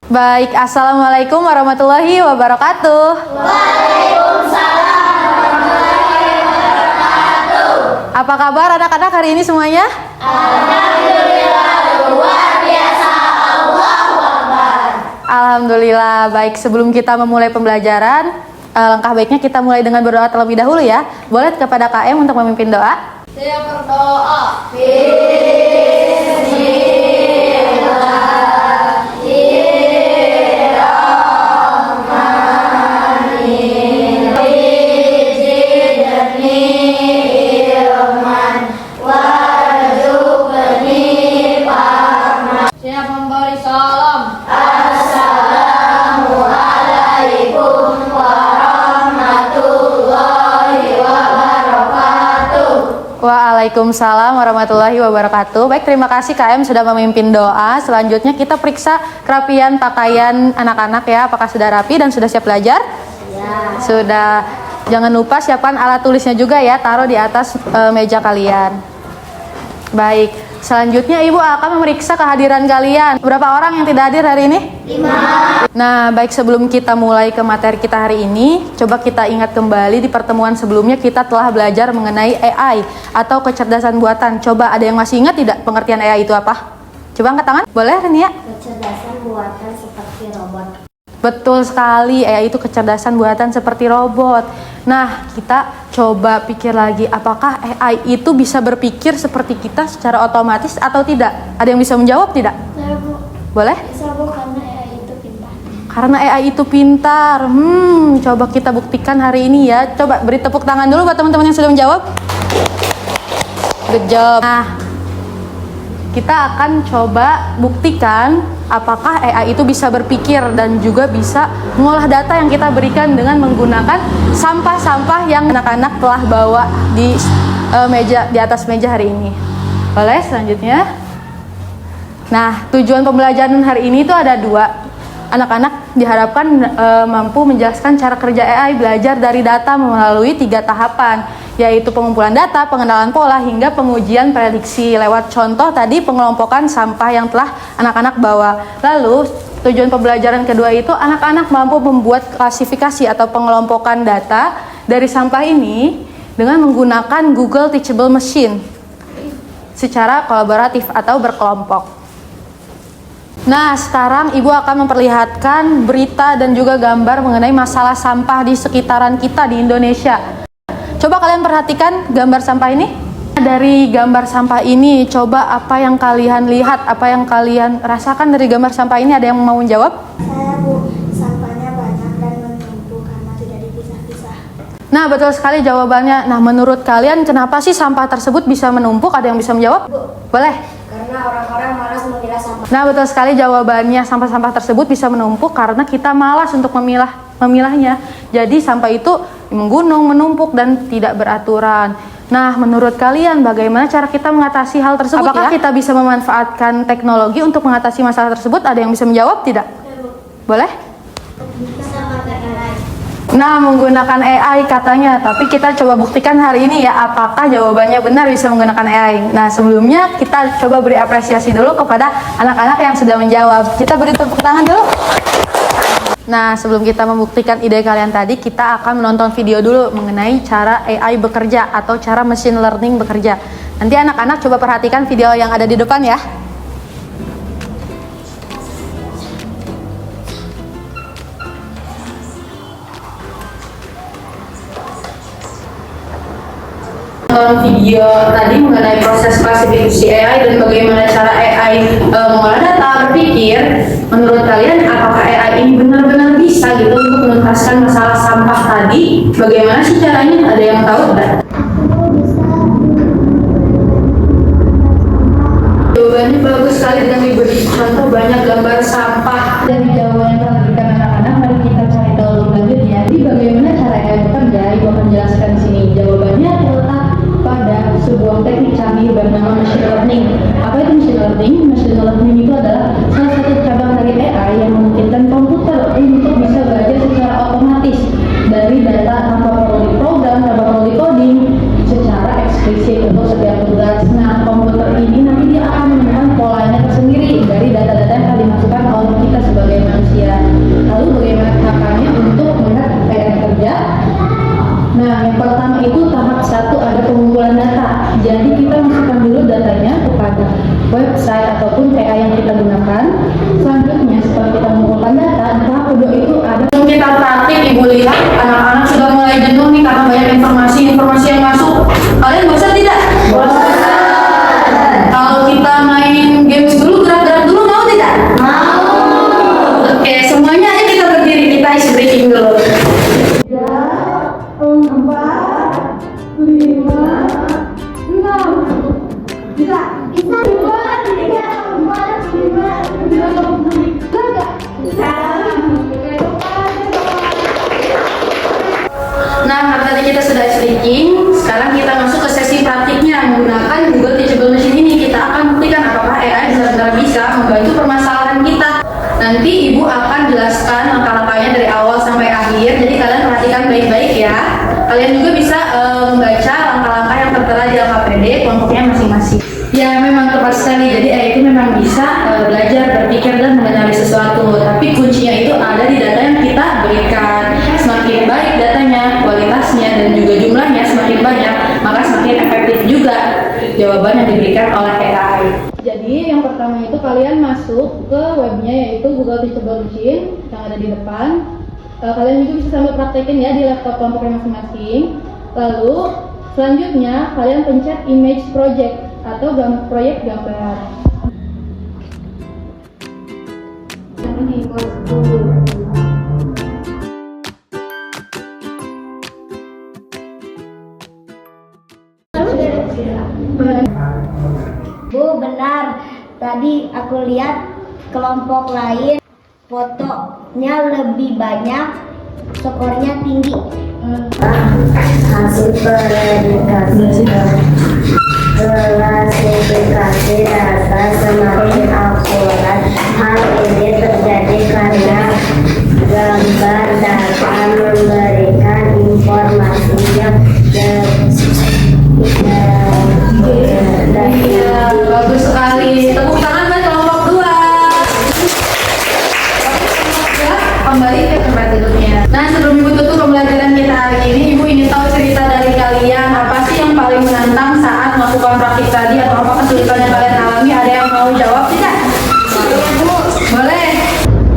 Baik, Assalamualaikum warahmatullahi wabarakatuh. Waalaikumsalam warahmatullahi wabarakatuh. Apa kabar anak-anak hari ini semuanya? Alhamdulillah luar biasa. Allahu Akbar. Alhamdulillah. Baik, sebelum kita memulai pembelajaran, langkah baiknya kita mulai dengan berdoa terlebih dahulu ya. Boleh kepada KM untuk memimpin doa? Saya berdoa. Saya memberi salam. Assalamualaikum warahmatullahi wabarakatuh. Waalaikumsalam warahmatullahi wabarakatuh. Baik, terima kasih KM sudah memimpin doa. Selanjutnya kita periksa kerapian pakaian anak-anak ya. Apakah sudah rapi dan sudah siap belajar? Ya. Sudah. Jangan lupa siapkan alat tulisnya juga ya. Taruh di atas meja kalian. Baik, selanjutnya Ibu akan memeriksa kehadiran kalian. Berapa orang yang tidak hadir hari ini? 5. Nah, baik, sebelum kita mulai ke materi kita hari ini, coba kita ingat kembali di pertemuan sebelumnya kita telah belajar mengenai AI atau kecerdasan buatan. Coba ada yang masih ingat tidak pengertian AI itu apa? Coba angkat tangan. Boleh, Renia? Kecerdasan buatan seperti robot. Betul sekali, AI itu kecerdasan buatan seperti robot. Nah, kita coba pikir lagi, apakah AI itu bisa berpikir seperti kita secara otomatis atau tidak? Ada yang bisa menjawab tidak? Saya Bu. Boleh? Bisa Bu, karena AI itu pintar. Karena AI itu pintar. Coba kita buktikan hari ini ya. Coba beri tepuk tangan dulu buat teman-teman yang sudah menjawab. Good job. Nah, kita akan coba buktikan apakah AI itu bisa berpikir dan juga bisa mengolah data yang kita berikan dengan menggunakan sampah-sampah yang anak-anak telah bawa di di atas meja hari ini. Boleh selanjutnya? Nah, tujuan pembelajaran hari ini itu ada 2. Anak-anak diharapkan mampu menjelaskan cara kerja AI belajar dari data melalui 3 tahapan, yaitu pengumpulan data, pengenalan pola, hingga pengujian prediksi lewat contoh tadi pengelompokan sampah yang telah anak-anak bawa. Lalu tujuan pembelajaran kedua itu anak-anak mampu membuat klasifikasi atau pengelompokan data dari sampah ini dengan menggunakan Google Teachable Machine secara kolaboratif atau berkelompok. Nah, sekarang Ibu akan memperlihatkan berita dan juga gambar mengenai masalah sampah di sekitaran kita di Indonesia. Coba kalian perhatikan gambar sampah ini. Dari gambar sampah ini, coba apa yang kalian lihat, apa yang kalian rasakan dari gambar sampah ini? Ada yang mau menjawab? Saya Bu, sampahnya banyak dan menumpuk karena tidak dipisah-pisah. Nah, betul sekali jawabannya. Nah, menurut kalian kenapa sih sampah tersebut bisa menumpuk? Ada yang bisa menjawab? Boleh. Karena orang-orang malas memilah sampah. Nah, betul sekali jawabannya, sampah-sampah tersebut bisa menumpuk karena kita malas untuk memilahnya. Jadi sampah itu menggunung, menumpuk dan tidak beraturan. Nah, menurut kalian bagaimana cara kita mengatasi hal tersebut? Apakah kita bisa memanfaatkan teknologi untuk mengatasi masalah tersebut? Ada yang bisa menjawab tidak? Boleh? Bisa pakai AI. Nah, menggunakan AI katanya, tapi kita coba buktikan hari ini ya apakah jawabannya benar bisa menggunakan AI. Nah, sebelumnya kita coba beri apresiasi dulu kepada anak-anak yang sudah menjawab. Kita beri tepuk tangan dulu. Nah, sebelum kita membuktikan ide kalian tadi, kita akan menonton video dulu mengenai cara AI bekerja atau cara machine learning bekerja. Nanti anak-anak coba perhatikan video yang ada di depan ya. Video tadi mengenai proses klasifikasi AI dan bagaimana cara AI mengolah data berpikir. Menurut kalian apakah AI ini benar-benar bisa gitu untuk menuntaskan masalah sampah tadi? Bagaimana sih caranya? Ada yang tahu tidak? Jawabannya bagus sekali dengan diberi contoh banyak gambar sampah. Dari jawaban yang telah diberikan anak-anak, mari kita cari tahu lebih lanjut ya. Jadi bagaimana cara AI bekerja? Ibu akan menjelaskan di sini. Jawabannya terletak pada sebuah teknik canggih bernama machine learning. Apa itu machine learning? Machine learning itu adalah salah satu cabang dari AI yang memungkinkan komputer untuk bisa belajar secara otomatis dari data tanpa perlu diprogram, tanpa perlu decoding secara eksplisit untuk setiap tugas. Nah, komputer ini nanti dia akan menemukan polanya tersendiri dari data-data yang telah dimasukkan oleh kita sebagai manusia. Nanti ibu akan jelaskan langkah-langkahnya dari awal sampai akhir. Jadi kalian perhatikan baik-baik ya. Kalian juga bisa membaca langkah-langkah yang tertera di LKPD kelompoknya masing-masing. Ya memang tepat sekali. Jadi itu memang bisa belajar, berpikir dan mengenali sesuatu. Tapi kuncinya itu ada di data yang kita berikan. Semakin baik datanya, kualitasnya dan juga jumlahnya semakin banyak, maka semakin efektif juga jawaban yang diberikan oleh AI. Jadi yang pertama itu kalian masuk ke webnya yaitu Google Teachable Machine yang ada di depan. Kalian juga bisa sambil praktekin ya di laptop kelompoknya masing-masing. Lalu selanjutnya kalian pencet image project atau proyek gambar. Bu, benar. Tadi aku lihat kelompok lain fotonya lebih banyak, skornya tinggi. Hasil klasifikasi data semakin akurat. Hal ini terjadi karena gambar data memberikan informasi yang Bagus sekali. Tepuk tangan buat kelompok 2. Kembali ke tempat duduknya. Nah, sebelum ibu tutup pembelajaran kita hari ini, ibu ingin tahu cerita dari kalian. Apa sih yang paling menantang saat melakukan praktik tadi, atau apa kesulitan yang kalian alami? Ada yang mau jawab tidak? Boleh.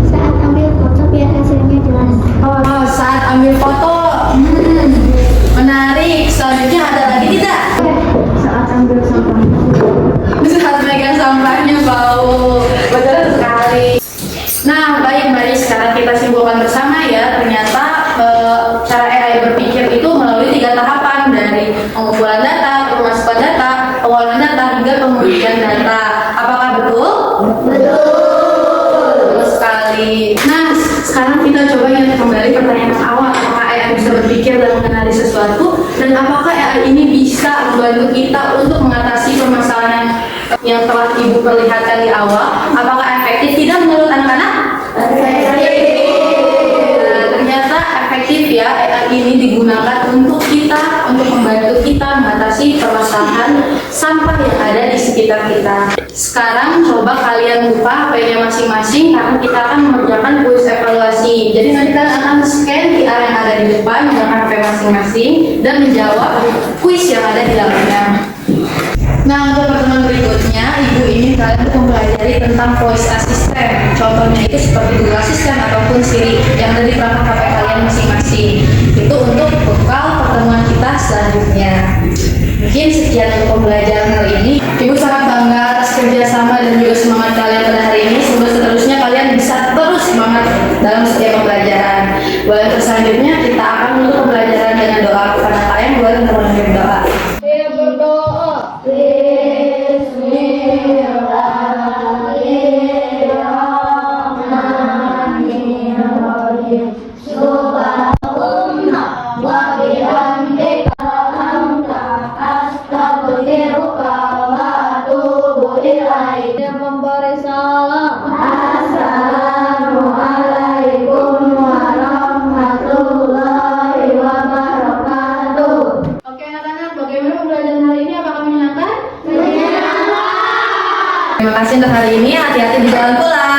Saat ambil foto biar hasilnya jelas. Oh, saat ambil foto. Menarik. Selanjutnya ada lagi tidak? Saat ambil sampah. Saat megang sampahnya bau. Betul sekali. Nah, baik, mari sekarang kita simpulkan bersama ya. Ternyata cara AI berpikir itu melalui 3 tahapan, dari pengumpulan data, pemasukan data, pengolahan data, hingga pembagian data. Apakah betul? Betul sekali. Nah, sekarang kita coba ingat kembali pertanyaan awal. Apakah AI bisa berpikir dan mengenali sesuatu? Dan apakah AI ini bisa membantu kita untuk mengatasi permasalahan yang telah ibu perlihatkan di awal? Apakah efektif? Tidak menurut anak-anak? Ternyata efektif ya. AI ini digunakan untuk membantu kita mengatasi permasalahan sampah yang ada di sekitar kita. Sekarang coba kalian buka HP-nya masing-masing karena kita akan mengerjakan kuis evaluasi. Jadi nanti kalian akan scan QR yang ada di depan menggunakan HP masing-masing dan menjawab kuis yang ada di dalamnya. Nah, untuk pertemuan berikutnya, ibu ingin kalian untuk mempelajari tentang voice assistant. Contohnya itu seperti Google Assistant ataupun Siri yang ada di perangkat HP kalian masing-masing. Itu untuk bekal pertemuan kita selanjutnya. Mungkin sekian untuk pembelajaran kali ini. Ibu sangat bangga atas kerjasama dan juga semangat kalian pada hari ini. Semoga seterusnya kalian bisa terus semangat dalam setiap pembelajaran. Boleh selanjutnya kita akan menutup pembelajaran dengan doa kepada kalian. Boleh teman-teman berdoa. Saya berdoa. Memberi salam. Assalamualaikum warahmatullahi wabarakatuh. Oke anak-anak, bagaimana pembelajaran hari ini? Apakah menyenangkan? Menyenangkan. Terima kasih untuk hari ini. Hati-hati di jalan pulang.